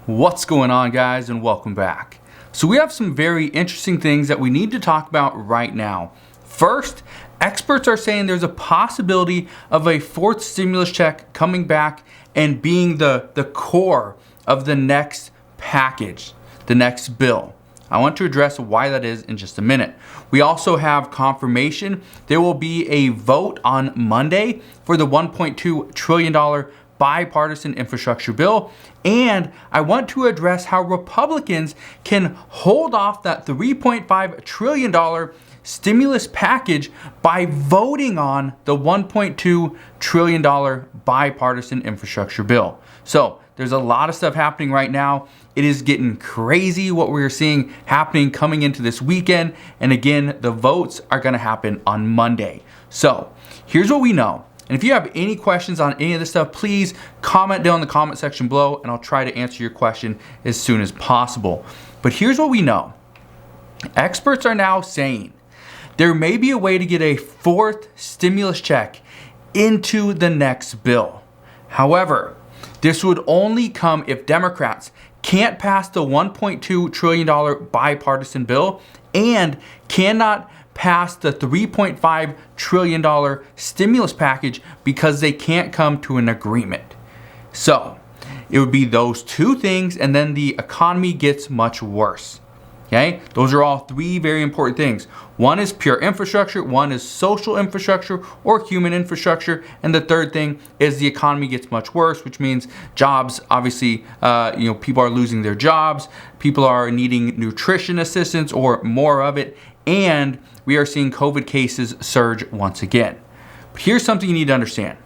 What's going on, guys, and welcome back. So we have some very interesting things that we need to talk about right now. First, experts are saying there's a possibility of a fourth stimulus check coming back and being the core of the next package, the next bill. I want to address why that is in just a minute. We also have confirmation there will be a vote on Monday for the $1.2 trillion bipartisan infrastructure bill, and I want to address how Republicans can hold off that $3.5 trillion stimulus package by voting on the $1.2 trillion bipartisan infrastructure bill. So there's a lot of stuff happening right now. It is getting crazy what we're seeing happening coming into this weekend. And again, the votes are going to happen on Monday. So here's what we know. And if you have any questions on any of this stuff, please comment down in the comment section below and I'll try to answer your question as soon as possible. But here's what we know. Experts are now saying there may be a way to get a fourth stimulus check into the next bill. However, this would only come if Democrats can't pass the $1.2 trillion bipartisan bill and cannot pass the $3.5 trillion stimulus package because they can't come to an agreement. So it would be those two things, and then the economy gets much worse. Okay, those are all three very important things. One is pure infrastructure, one is social infrastructure or human infrastructure, and the third thing is the economy gets much worse, which means jobs. Obviously, people are losing their jobs, people are needing nutrition assistance or more of it, and we are seeing COVID cases surge once again. But here's something you need to understand,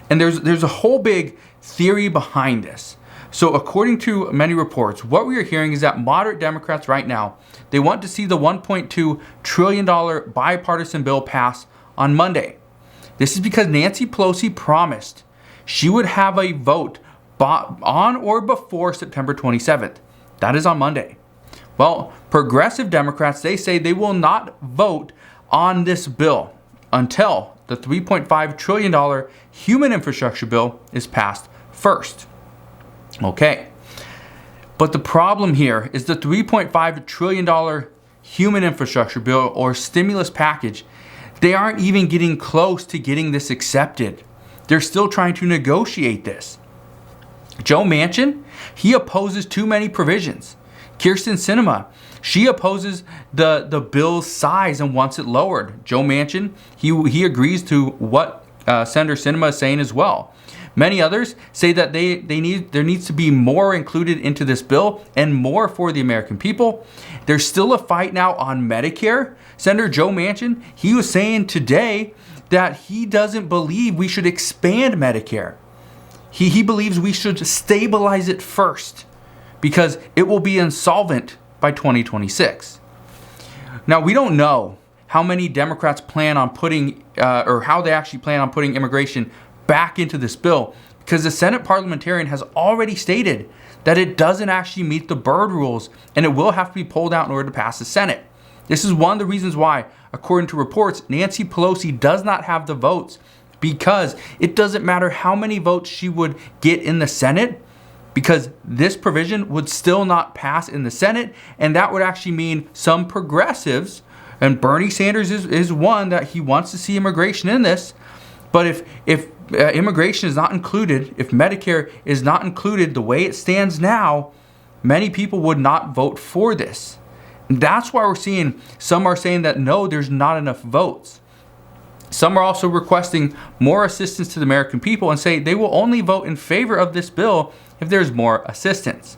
and there's a whole big theory behind this. So according to many reports, what we are hearing is that moderate Democrats right now, they want to see the $1.2 trillion bipartisan bill pass on Monday. This is because Nancy Pelosi promised she would have a vote on or before September 27th. That is on Monday. Well, progressive Democrats, they say they will not vote on this bill until the $3.5 trillion human infrastructure bill is passed first. Okay, but the problem here is the $3.5 trillion human infrastructure bill or stimulus package, they aren't even getting close to getting this accepted. They're still trying to negotiate this. Joe Manchin, he opposes too many provisions. Kyrsten Sinema, she opposes the bill's size and wants it lowered. Joe Manchin, he agrees to what Senator Sinema is saying as well. Many others say that there needs to be more included into this bill and more for the American people. There's still a fight now on Medicare. Senator Joe Manchin, he was saying today that he doesn't believe we should expand Medicare. He believes we should stabilize it first because it will be insolvent by 2026. Now, we don't know how many Democrats plan on putting, or how they actually plan on putting immigration back into this bill, because the Senate parliamentarian has already stated that it doesn't actually meet the Byrd rules and it will have to be pulled out in order to pass the Senate. This is one of the reasons why, according to reports, Nancy Pelosi does not have the votes, because it doesn't matter how many votes she would get in the Senate, because this provision would still not pass in the Senate, and that would actually mean some progressives, and Bernie Sanders is one that he wants to see immigration in this. But if immigration is not included, if Medicare is not included the way it stands now, many people would not vote for this. And that's why we're seeing some are saying that no, there's not enough votes. Some are also requesting more assistance to the American people and say they will only vote in favor of this bill if there's more assistance.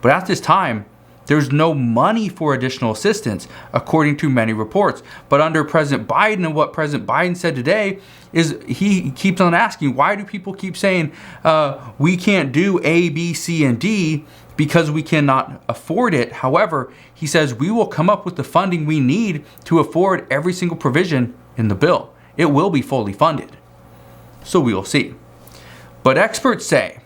But at this time, there's no money for additional assistance, according to many reports. But under President Biden, and what President Biden said today is he keeps on asking, why do people keep saying we can't do A, B, C, and D because we cannot afford it? However, he says we will come up with the funding we need to afford every single provision in the bill. It will be fully funded. So we will see. But experts say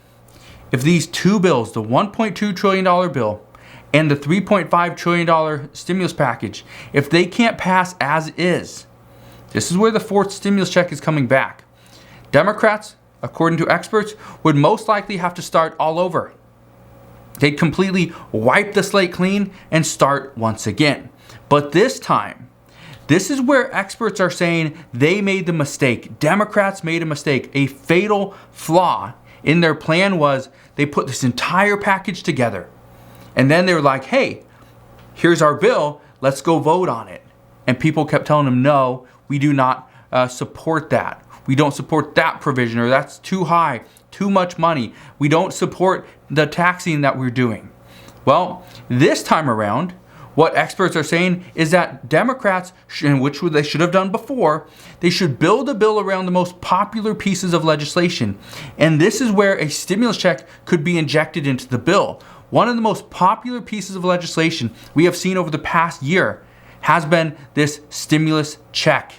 if these two bills, the $1.2 trillion bill and the $3.5 trillion stimulus package, if they can't pass as is, this is where the fourth stimulus check is coming back. Democrats, according to experts, would most likely have to start all over. They'd completely wipe the slate clean and start once again. But this time, this is where experts are saying they made the mistake. Democrats made a mistake. A fatal flaw in their plan was they put this entire package together. And then they were like, hey, here's our bill. Let's go vote on it. And people kept telling them, no, we do not support that. We don't support that provision, or that's too high, too much money. We don't support the taxing that we're doing. Well, this time around, what experts are saying is that Democrats, which they should have done before, they should build a bill around the most popular pieces of legislation. And this is where a stimulus check could be injected into the bill. One of the most popular pieces of legislation we have seen over the past year has been this stimulus check.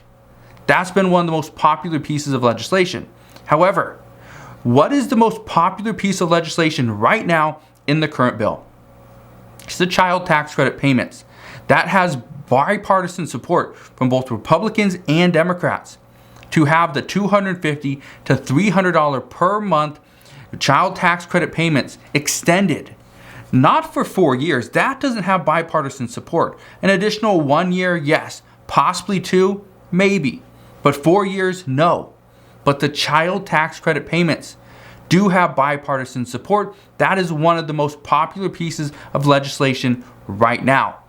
That's been one of the most popular pieces of legislation. However, what is the most popular piece of legislation right now in the current bill? It's the child tax credit payments. That has bipartisan support from both Republicans and Democrats to have the $250 to $300 per month child tax credit payments extended. Not for 4 years. That doesn't have bipartisan support. An additional 1 year, yes. Possibly 2, maybe. But 4 years, no. But the child tax credit payments do have bipartisan support. That is one of the most popular pieces of legislation right now.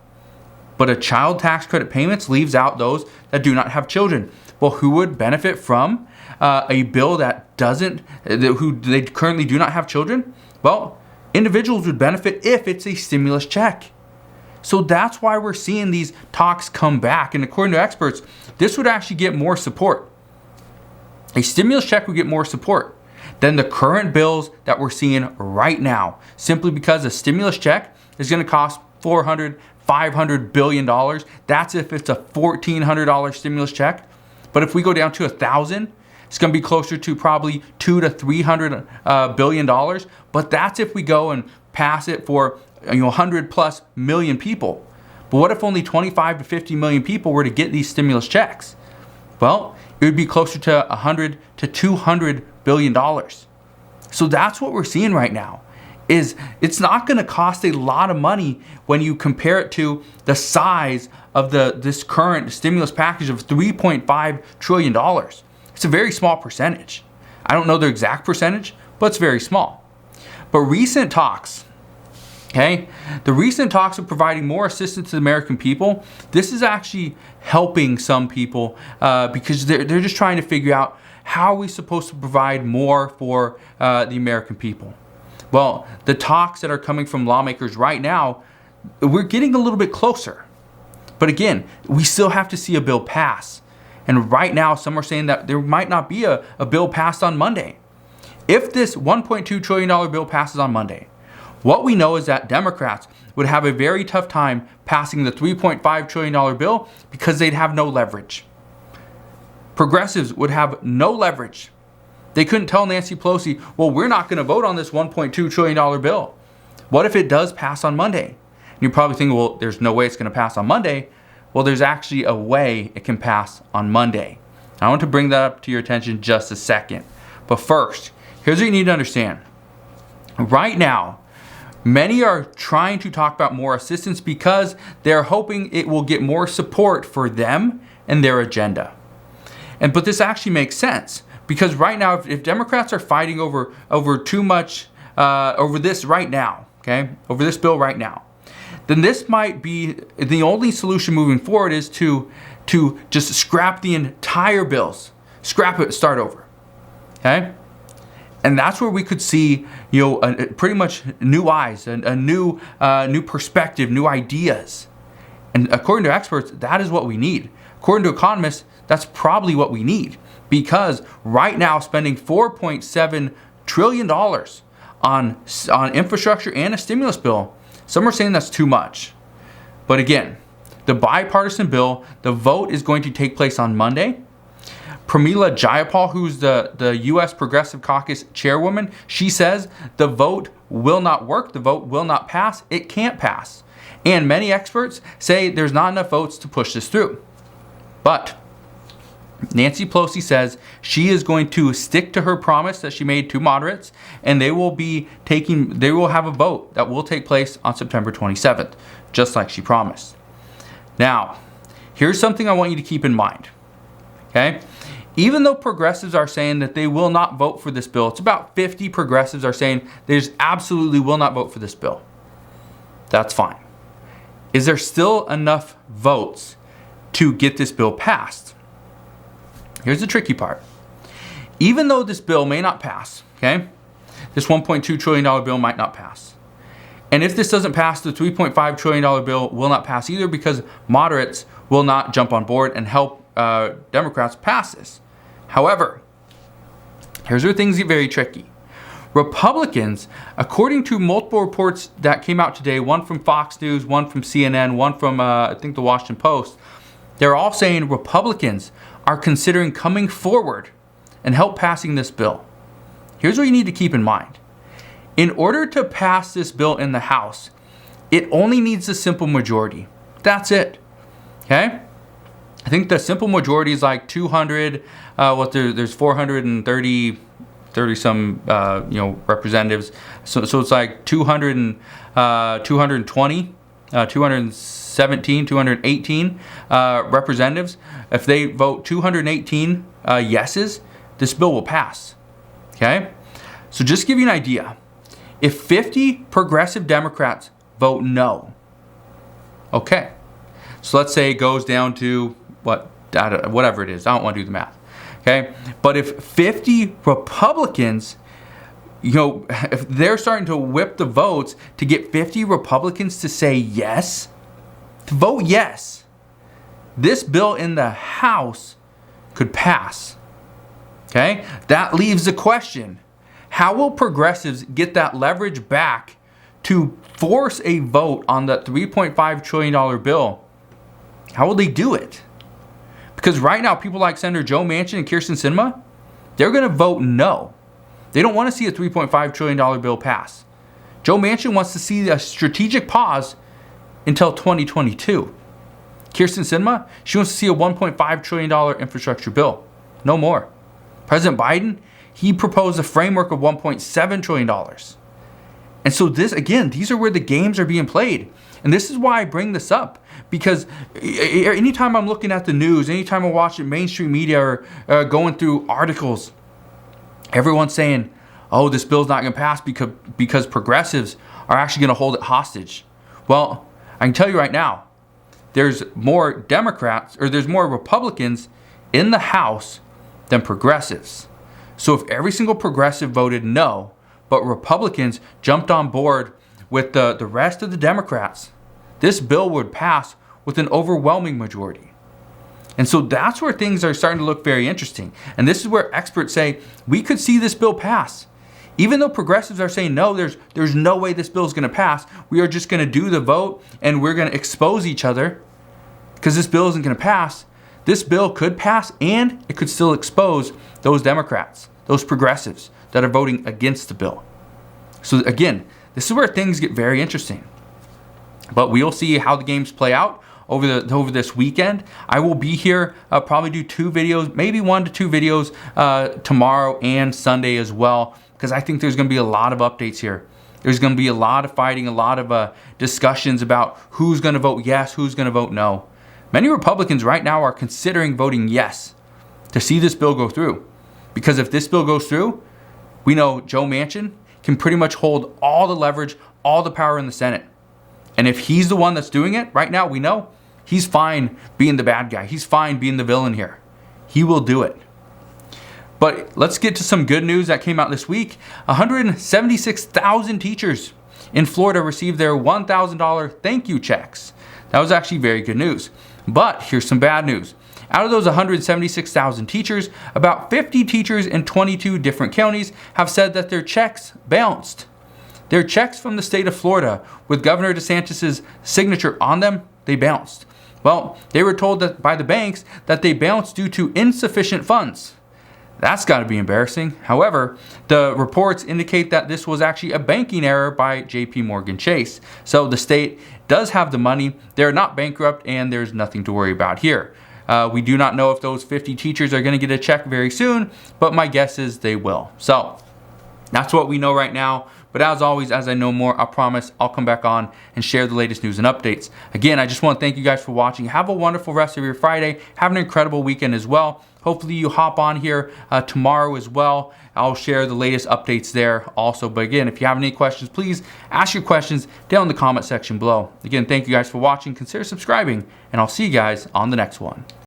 But a child tax credit payments leaves out those that do not have children. Well, who would benefit from a bill that doesn't, who they currently do not have children? Well, individuals would benefit if it's a stimulus check. So that's why we're seeing these talks come back. And according to experts, this would actually get more support. A stimulus check would get more support than the current bills that we're seeing right now, simply because a stimulus check is going to cost $400, $500 billion. That's if it's a $1,400 stimulus check. But if we go down to $1,000, it's going to be closer to probably $200 to $300 billion. But that's if we go and pass it for 100 plus million people. But what if only 25 to 50 million people were to get these stimulus checks? Well, it would be closer to $100 to $200 billion. So that's what we're seeing right now. Is it's not going to cost a lot of money when you compare it to the size of this current stimulus package of $3.5 trillion. It's a very small percentage. I don't know the exact percentage, but it's very small. But recent talks, the recent talks of providing more assistance to the American people, this is actually helping some people because they're just trying to figure out how are we supposed to provide more for the American people. Well, the talks that are coming from lawmakers right now, we're getting a little bit closer. But again, we still have to see a bill pass. And right now, some are saying that there might not be a bill passed on Monday. If this $1.2 trillion bill passes on Monday, what we know is that Democrats would have a very tough time passing the $3.5 trillion bill because they'd have no leverage. Progressives would have no leverage. They couldn't tell Nancy Pelosi, well, we're not going to vote on this $1.2 trillion bill. What if it does pass on Monday? And you're probably thinking, well, there's no way it's going to pass on Monday. Well, there's actually a way it can pass on Monday. I want to bring that up to your attention just a second. But first, here's what you need to understand. Right now, many are trying to talk about more assistance because they're hoping it will get more support for them and their agenda. But this actually makes sense because right now, if Democrats are fighting over too much, over this right now, over this bill right now, then this might be the only solution moving forward is to just scrap the entire bills, scrap it, start over, And that's where we could see, pretty much new eyes, a new perspective, new ideas. And according to experts, that is what we need. According to economists, that's probably what we need because right now spending $4.7 trillion on infrastructure and a stimulus bill, some are saying that's too much. But again, the bipartisan bill, the vote is going to take place on Monday. Pramila Jayapal, who's the U.S. Progressive Caucus chairwoman, she says the vote will not work, the vote will not pass, it can't pass. And many experts say there's not enough votes to push this through. But Nancy Pelosi says she is going to stick to her promise that she made to moderates, and they will have a vote that will take place on September 27th, just like she promised. Now, here's something I want you to keep in mind, okay? Even though progressives are saying that they will not vote for this bill, it's about 50 progressives are saying they just absolutely will not vote for this bill. That's fine. Is there still enough votes to get this bill passed? Here's the tricky part. Even though this bill may not pass, okay, this $1.2 trillion bill might not pass. And if this doesn't pass, the $3.5 trillion bill will not pass either, because moderates will not jump on board and help Democrats pass this. However, here's where things get very tricky. Republicans, according to multiple reports that came out today, one from Fox News, one from CNN, one from I think the Washington Post, they're all saying Republicans are considering coming forward and help passing this bill. Here's what you need to keep in mind. In order to pass this bill in the House, it only needs a simple majority. That's it. Okay? I think the simple majority is like 200. There's 430 some representatives. So it's like 220, 217, 218 representatives. If they vote 218 yeses, this bill will pass. Okay? So just to give you an idea, if 50 progressive Democrats vote no, okay, so let's say it goes down to whatever it is. I don't want to do the math. Okay? But if 50 Republicans, if they're starting to whip the votes to get 50 Republicans to say yes, to vote yes, this bill in the House could pass. Okay? That leaves the question, how will progressives get that leverage back to force a vote on that $3.5 trillion bill? How will they do it? Because right now, people like Senator Joe Manchin and Kyrsten Sinema, they're going to vote no. They don't want to see a $3.5 trillion bill pass. Joe Manchin wants to see a strategic pause until 2022. Kyrsten Sinema, she wants to see a $1.5 trillion infrastructure bill. No more. President Biden, he proposed a framework of $1.7 trillion. And so these are where the games are being played. And this is why I bring this up. Because anytime I'm looking at the news, anytime I'm watching mainstream media or going through articles, everyone's saying, oh, this bill's not going to pass because progressives are actually going to hold it hostage. Well, I can tell you right now, there's more Democrats or there's more Republicans in the House than progressives. So if every single progressive voted no, but Republicans jumped on board with the rest of the Democrats, this bill would pass with an overwhelming majority. And so that's where things are starting to look very interesting. And this is where experts say we could see this bill pass. Even though progressives are saying no, there's no way this bill is going to pass. We are just going to do the vote and we're going to expose each other because this bill isn't going to pass. This bill could pass and it could still expose those Democrats, those progressives that are voting against the bill. So again, this is where things get very interesting. But we'll see how the games play out over this weekend. I will be here, probably do 2 videos, maybe 1 to 2 videos tomorrow and Sunday as well, because I think there's going to be a lot of updates here. There's going to be a lot of fighting, a lot of discussions about who's going to vote yes, who's going to vote no. Many Republicans right now are considering voting yes to see this bill go through. Because if this bill goes through, we know Joe Manchin can pretty much hold all the leverage, all the power in the Senate. And if he's the one that's doing it, right now we know he's fine being the bad guy. He's fine being the villain here. He will do it. But let's get to some good news that came out this week. 176,000 teachers in Florida received their $1,000 thank you checks. That was actually very good news. But here's some bad news. Out of those 176,000 teachers, about 50 teachers in 22 different counties have said that their checks bounced. Their checks from the state of Florida with Governor DeSantis' signature on them, they bounced. Well, they were told that by the banks that they bounced due to insufficient funds. That's got to be embarrassing. However, the reports indicate that this was actually a banking error by JP Morgan Chase. So the state does have the money. They're not bankrupt and there's nothing to worry about here. We do not know if those 50 teachers are going to get a check very soon, but my guess is they will. So that's what we know right now. But as always, as I know more, I promise I'll come back on and share the latest news and updates. Again, I just want to thank you guys for watching. Have a wonderful rest of your Friday. Have an incredible weekend as well. Hopefully you hop on here tomorrow as well. I'll share the latest updates there also. But again, if you have any questions, please ask your questions down in the comment section below. Again, thank you guys for watching. Consider subscribing, and I'll see you guys on the next one.